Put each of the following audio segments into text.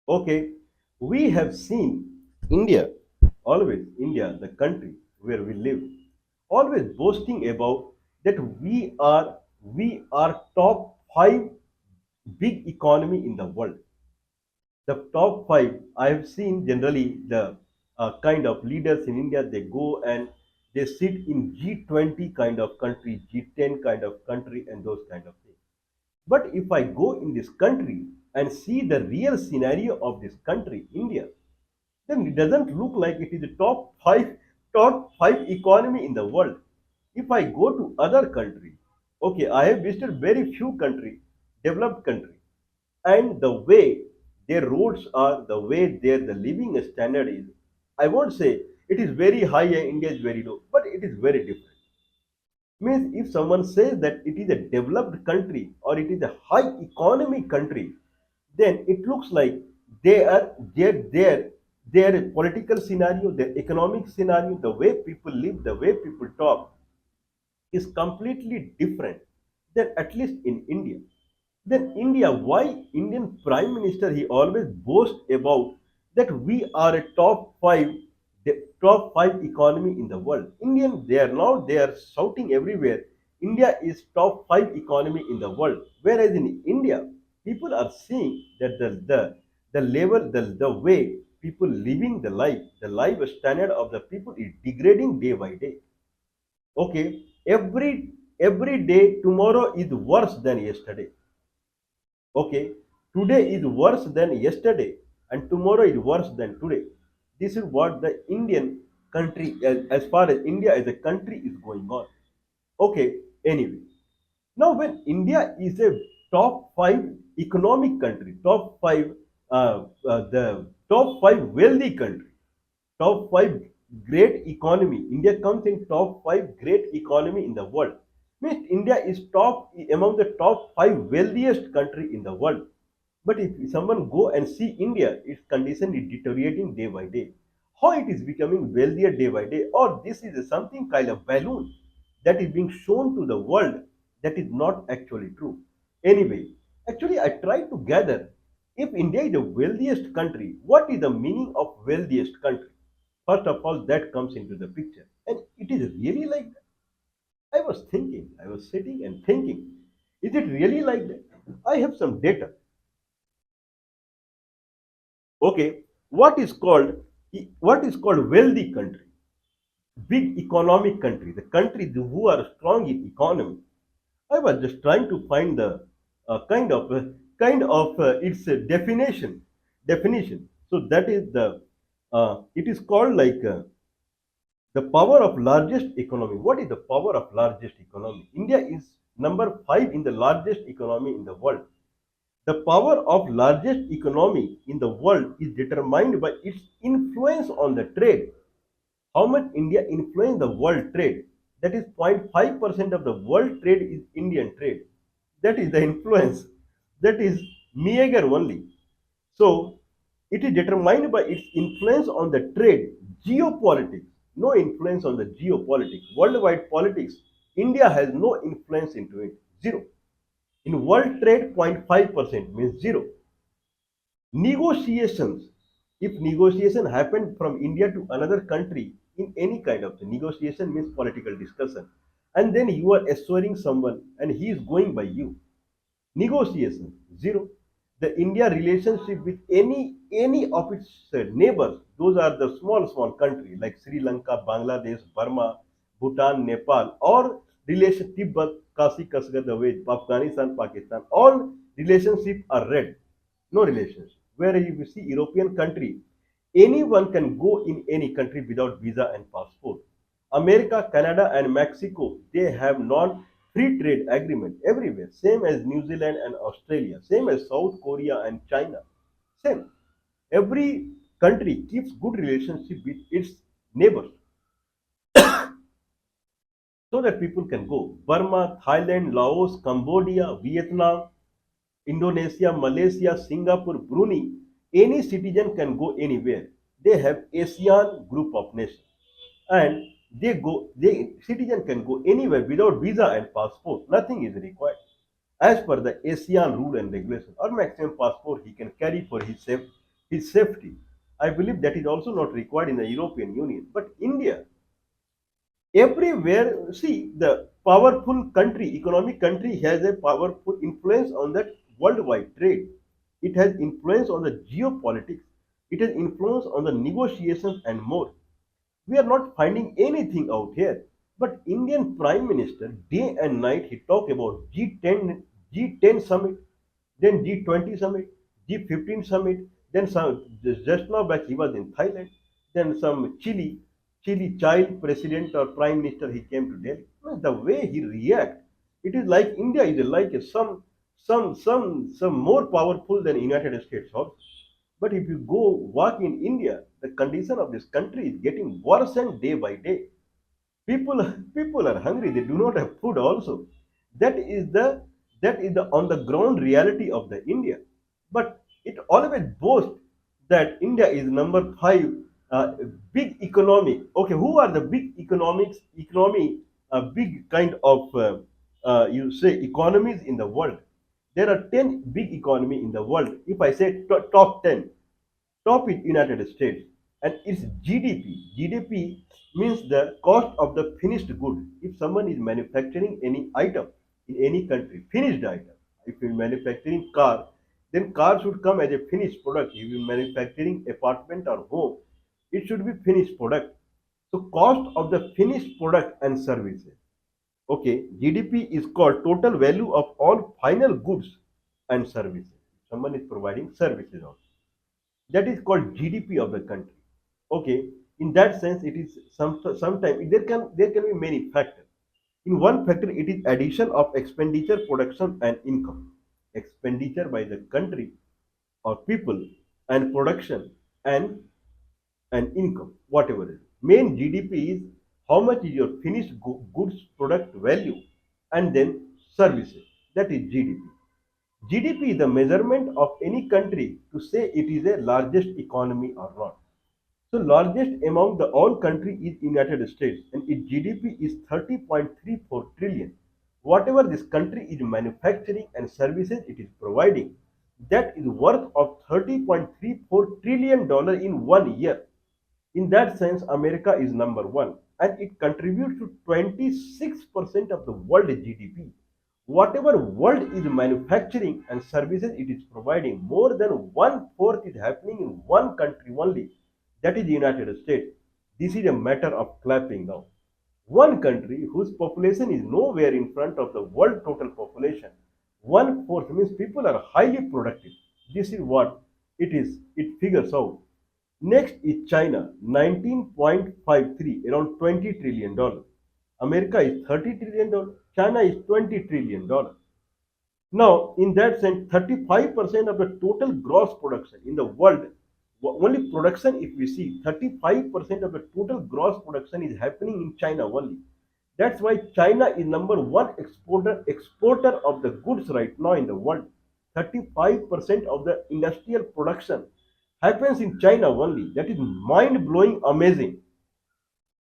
Okay, we have seen India, always India, the country where we live, always boasting about that we are top five big economy in the world. The top five, I have seen generally the kind of leaders in India, they go and they sit in G20 kind of country, G10 kind of country, and those kind of things. But if I go in this country and see the real scenario of this country, India, then it doesn't look like it is the top five economy in the world. If I go to other country, okay, I have visited very few country, developed country, and the way their roads are, the way their the living standard is, I won't say it is very high and India is very low, but it is very different. Means if someone says that it is a developed country or it is a high economy country, then it looks like their political scenario, their economic scenario, the way people live, the way people talk is completely different than at least in India. Then India, why Indian Prime Minister he always boasts about that we are a top five economy in the world. Indian they are shouting everywhere. India is top five economy in the world. Whereas in India, people are seeing that the level, the way people living the life standard of the people is degrading day by day. Okay, every day tomorrow is worse than yesterday. Okay, today is worse than yesterday, and tomorrow is worse than today. This is what the Indian country, as far as India as a country, is going on. Okay, anyway, now when India is a top five economic country, the top five wealthy country, top five great economy. India comes in top five great economy in the world. Means India is top among the top five wealthiest country in the world. But if someone go and see India, its condition is deteriorating day by day. How it is becoming wealthier day by day, or this is something kind of balloon that is being shown to the world that is not actually true. Anyway, actually I try to gather if India is the wealthiest country, what is the meaning of wealthiest country? First of all, that comes into the picture. And it is really like that. I was thinking, I was sitting and thinking, is it really like that? I have some data. Okay, what is called wealthy country, big economic country, the country who are strong in economy. I was just trying to find the kind of its definition. So that is the it is called like the power of largest economy. What is the power of largest economy? India is number five in the largest economy in the world. The power of largest economy in the world is determined by its influence on the trade. How much India influence the world trade? That is 0.5% of the world trade is Indian trade. That is the influence. That is meager only. So it is determined by its influence on the trade, geopolitics, no influence on the geopolitics. Worldwide politics, India has no influence into it. Zero. In world trade, 0.5% means zero. Negotiations. If negotiation happened from India to another country in any kind of negotiation means political discussion, and then you are assuring someone and he is going by you. Negotiation zero. The India relationship with any of its neighbors, those are the small countries like Sri Lanka, Bangladesh, Burma, Bhutan, Nepal, or relation Tibet, Kasi Kasgar, the way Afghanistan, Pakistan, all relationship are red, no relations. Whereas if you see European country, anyone can go in any country without visa and passport. America, Canada, and Mexico, they have non-free trade agreement everywhere. Same as New Zealand and Australia. Same as South Korea and China. Same. Every country keeps good relationship with its neighbors so that people can go. Burma, Thailand, Laos, Cambodia, Vietnam, Indonesia, Malaysia, Singapore, Brunei, any citizen can go anywhere. They have ASEAN group of nations, and they citizen can go anywhere without visa and passport. Nothing is required. As per the ASEAN rule and regulation, or maximum passport he can carry for his his safety. I believe that is also not required in the European Union. But India, everywhere, see, the powerful country, economic country has a powerful influence on that worldwide trade. It has influence on the geopolitics. It has influence on the negotiations and more. We are not finding anything out here. But Indian Prime Minister, day and night, he talk about G10 summit, then G20 summit, G15 summit, then some just now back he was in Thailand, then some Chile child president or prime minister he came to Delhi. Well, the way he react, it is like India is like some more powerful than United States also. But if you go work in India, the condition of this country is getting worse and day by day. People are hungry. They do not have food also. That is the that is the on the ground reality of the India. But it always boasts that India is number five big economic. Okay, who are the big economy big kind of you say economies in the world? There are 10 big economy in the world. If I say top 10, top is United States and its GDP. GDP means the cost of the finished good. If someone is manufacturing any item in any country, finished item. If you're manufacturing car, then car should come as a finished product. If you're manufacturing apartment or home, it should be finished product. So cost of the finished product and services. Okay, GDP is called total value of all final goods and services. Someone is providing services also. That is called GDP of the country. Okay, in that sense, it is sometimes there can be many factors. In one factor, it is addition of expenditure, production, and income. Expenditure by the country or people and production and income, whatever it is. Main GDP is how much is your finished goods product value and then services. That is GDP. GDP is the measurement of any country to say it is a largest economy or not. So largest among the all country is United States and its GDP is 30.34 trillion. Whatever this country is manufacturing and services it is providing, that is worth of $30.34 trillion in 1 year. In that sense, America is number one and it contributes to 26% of the world GDP. Whatever world is manufacturing and services it is providing, more than one fourth is happening in one country only, that is the United States. This is a matter of clapping now. One country whose population is nowhere in front of the world total population. One fourth means people are highly productive. This is what it is. It figures out. Next is China, 19.53, around $20 trillion. America is $30 trillion. China is $20 trillion. Now, in that sense, 35% of the total gross production in the world, only production, if we see, 35% of the total gross production is happening in China only. That's why China is number one exporter of the goods right now in the world. 35% of the industrial production happens in China only. That is mind blowing, amazing.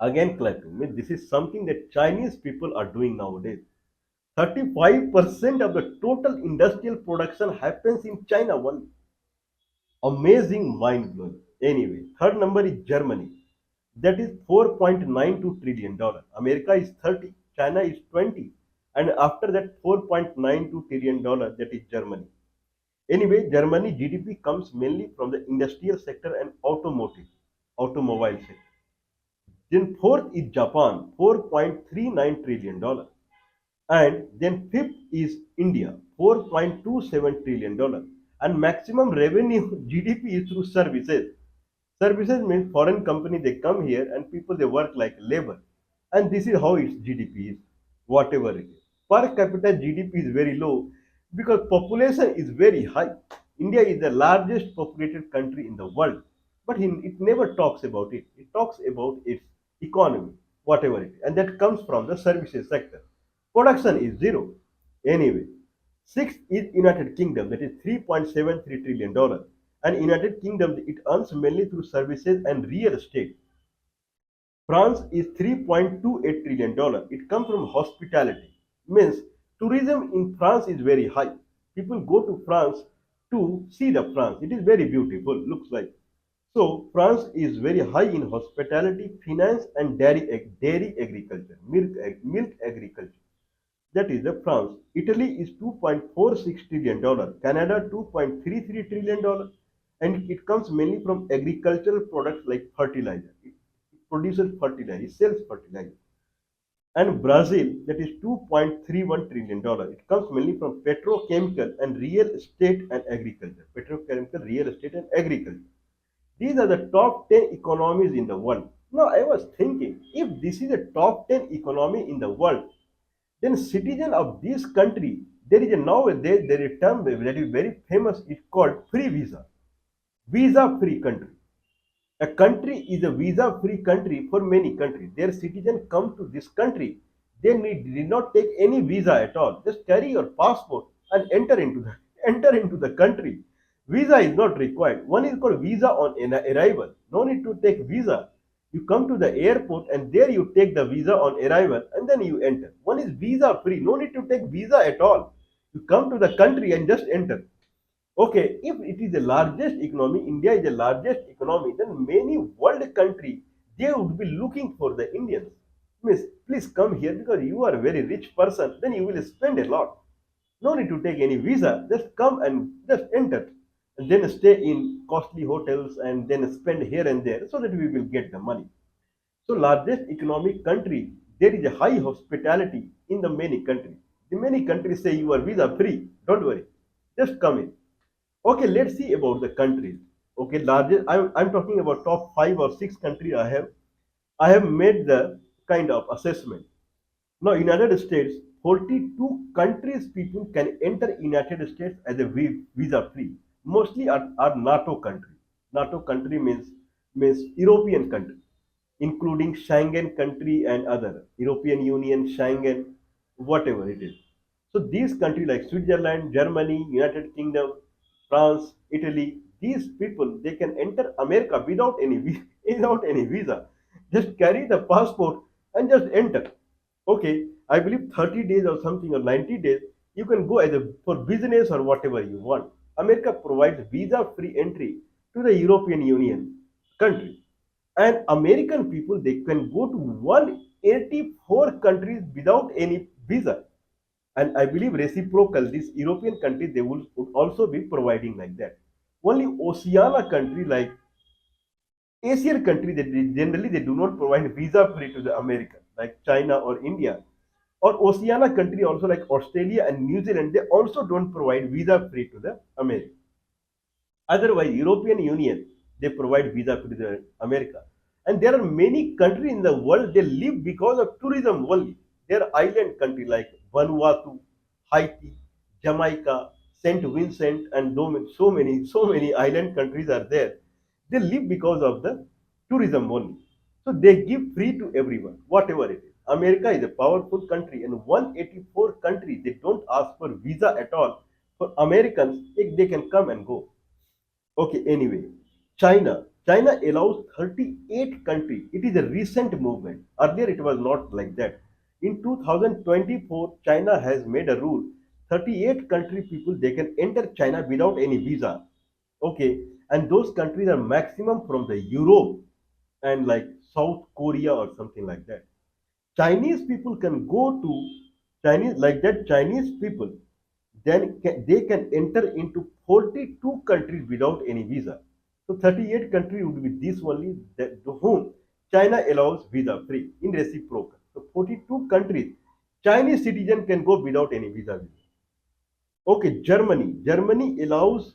Again, clapping. This is something that Chinese people are doing nowadays. 35% of the total industrial production happens in China only. Amazing, mind blowing. Anyway, third number is Germany. That is $4.92 trillion. America is 30, China is 20, and after that $4.92 trillion, that is Germany. Anyway, Germany GDP comes mainly from the industrial sector and automobile sector. Then fourth is Japan, $4.39 trillion. And then fifth is India, $4.27 trillion. And maximum revenue GDP is through services. Services means foreign company they come here and people they work like labor. And this is how its GDP is, whatever it is. Per capita GDP is very low because population is very high. India is the largest populated country in the world, but it never talks about it. It talks about its economy, whatever it is, and that comes from the services sector. Production is zero. Anyway, sixth is United Kingdom, that is $3.73 trillion. And United Kingdom it earns mainly through services and real estate. France is $3.28 trillion. It comes from hospitality. Means tourism in France is very high. People go to France to see the France. It is very beautiful, looks like. So France is very high in hospitality, finance, and dairy agriculture, milk agriculture. That is the France. Italy is $2.46 trillion, Canada $2.33 trillion, and it comes mainly from agricultural products like fertilizer. It produces fertilizer, it sells fertilizer. And Brazil, that is $2.31 trillion. It comes mainly from petrochemical and real estate and agriculture. Petrochemical, real estate, and agriculture. These are the top 10 economies in the world. Now, I was thinking, if this is the top 10 economy in the world, then citizen of this country, there is a nowadays there is a term that is very famous. It's called free visa, visa-free country. A country is a visa-free country for many countries. Their citizens come to this country. They did not take any visa at all. Just carry your passport and enter into the country. Visa is not required. One is called visa on arrival. No need to take visa. You come to the airport and there you take the visa on arrival and then you enter. One is visa free. No need to take visa at all. You come to the country and just enter. Okay, if it is the largest economy, India is the largest economy, then many world country they would be looking for the Indians. Miss, please come here because you are a very rich person. Then you will spend a lot. No need to take any visa. Just come and just enter, and then stay in costly hotels and then spend here and there so that we will get the money. So largest economic country, there is a high hospitality in the many countries. The many countries say you are visa free. Don't worry, just come in. Okay, let's see about the countries. Okay, largest. I'm talking about top 5 or 6 countries. I have made the kind of assessment. Now, United States, 42 countries people can enter United States as a visa free. Mostly are NATO country. NATO country means European country, including Schengen country and other European Union, Schengen, whatever it is. So these countries like Switzerland, Germany, United Kingdom, France, Italy, these people they can enter America without any without any visa. Just carry the passport and just enter. Okay, I believe 30 days or something or 90 days you can go either for business or whatever you want. America provides visa-free entry to the European Union country, and American people they can go to 184 countries without any visa. And I believe reciprocal, these European countries they would also be providing like that. Only Oceania country like Asian country generally they do not provide visa free to the America like China or India. Or Oceania country also like Australia and New Zealand they also don't provide visa free to the America. Otherwise, European Union they provide visa to the America, and there are many countries in the world they live because of tourism only. There are island countries like Vanuatu, Haiti, Jamaica, Saint Vincent, and so many island countries are there. They live because of the tourism only. So they give free to everyone, whatever it is. America is a powerful country, and 184 countries they don't ask for visa at all. For Americans, they can come and go. Okay, anyway, China allows 38 countries. It is a recent movement. Earlier, it was not like that. In 2024, China has made a rule. 38 country people they can enter China without any visa. Okay, and those countries are maximum from the Europe and like South Korea or something like that. Chinese people can go to Chinese like that. Chinese people they can enter into 42 countries without any visa. So 38 countries would be this only that to whom China allows visa free in reciprocal. So 42 countries Chinese citizen can go without any visa. Okay, Germany allows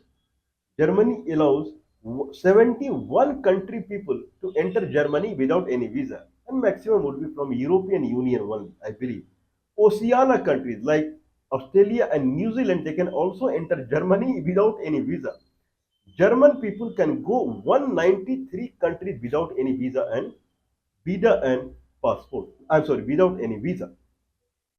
71 country people to enter Germany without any visa, and maximum would be from European Union only, I believe. Oceania countries like Australia and New Zealand, they can also enter Germany without any visa. German people can go 193 countries without any visa and passport. I'm sorry, without any visa.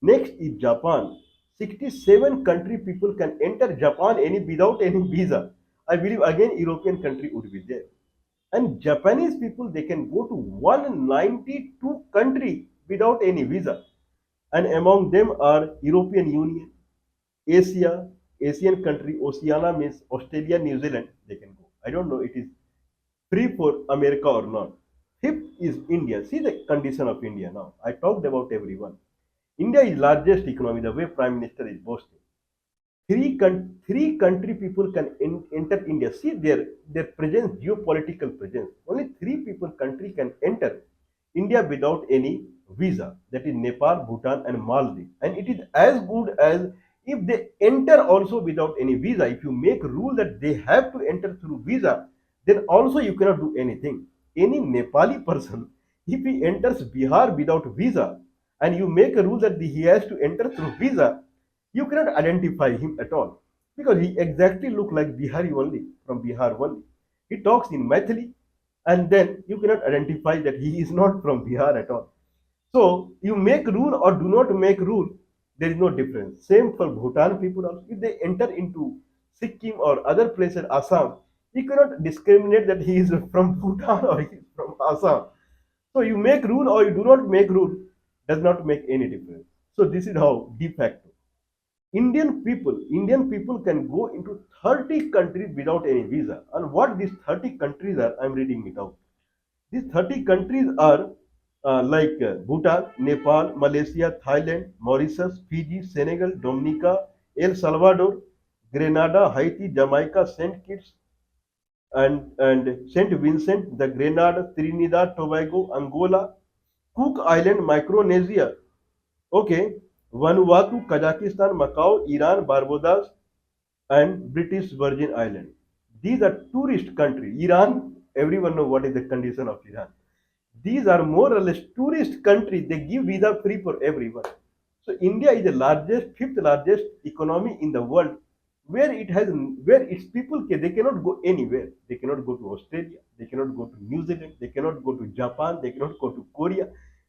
Next is Japan. 67 country people can enter Japan any without any visa. I believe again European country would be there. And Japanese people they can go to 192 country without any visa. And among them are European Union, Asia, Asian country, Oceania means Australia, New Zealand, they can go. I don't know it is free for America or not. Fifth is India. See the condition of India now. I talked about everyone. India is largest economy, the way Prime Minister is boasting. Three country people can enter India. See their presence, geopolitical presence. Only three people country can enter India without any visa. That is Nepal, Bhutan, and Maldives. And it is as good as if they enter also without any visa. If you make rule that they have to enter through visa, then also you cannot do anything. Any Nepali person, if he enters Bihar without visa, and you make a rule that he has to enter through visa, you cannot identify him at all because he exactly look like Bihari only, from Bihar only. He talks in Maithili, and then you cannot identify that he is not from Bihar at all. So you make rule or do not make rule, there is no difference. Same for Bhutan people also. If they enter into Sikkim or other places, Assam, you cannot discriminate that he is from Bhutan or he is from Assam. So you make rule or you do not make rule does not make any difference. So this is how de facto. Indian people can go into 30 countries without any visa. And what these 30 countries are, I'm reading it out. These 30 countries are like Bhutan, Nepal, Malaysia, Thailand, Mauritius, Fiji, Senegal, Dominica, El Salvador, Grenada, Haiti, Jamaica, St. Kitts, and St. Vincent, the Grenada, Trinidad, Tobago, Angola, Cook Island, Micronesia, okay, Vanuatu, Kazakhstan, Macau, Iran, Barbados, and British Virgin Island. These are tourist countries. Iran, everyone know what is the condition of Iran. These are more or less tourist countries. They give visa free for everyone. So India is the largest, fifth largest economy in the world, where it has, where its people they cannot go anywhere. They cannot go to Australia. They cannot go to New Zealand. They cannot go to Japan. They cannot go to Korea.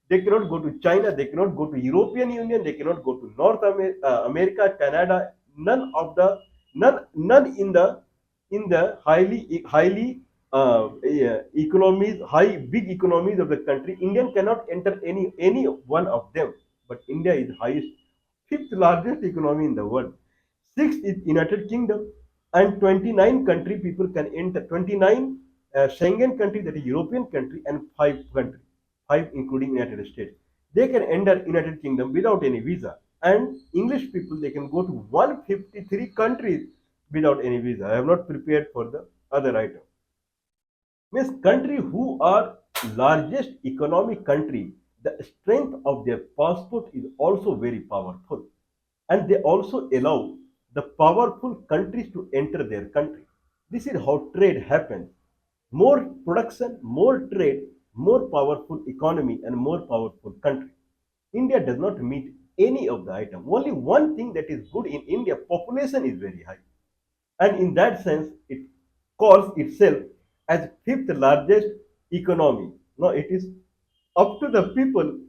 They cannot go to China. They cannot go to European Union. They cannot go to America, Canada. None in the highly economies, big economies of the country. Indian cannot enter any one of them. But India is highest, fifth largest economy in the world. Sixth is United Kingdom, and 29 country people can enter. 29 Schengen country, that is European country, and five including United States. They can enter United Kingdom without any visa. And English people, they can go to 153 countries without any visa. I have not prepared for the other item. Means country who are largest economic country, the strength of their passport is also very powerful, and they also allow the powerful countries to enter their country. This is how trade happens. More production, more trade, more powerful economy, and more powerful country. India does not meet any of the item. Only one thing that is good in India: population is very high, and in that sense it calls itself as fifth largest economy. Now it is up to the people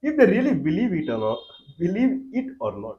if they really believe it or not,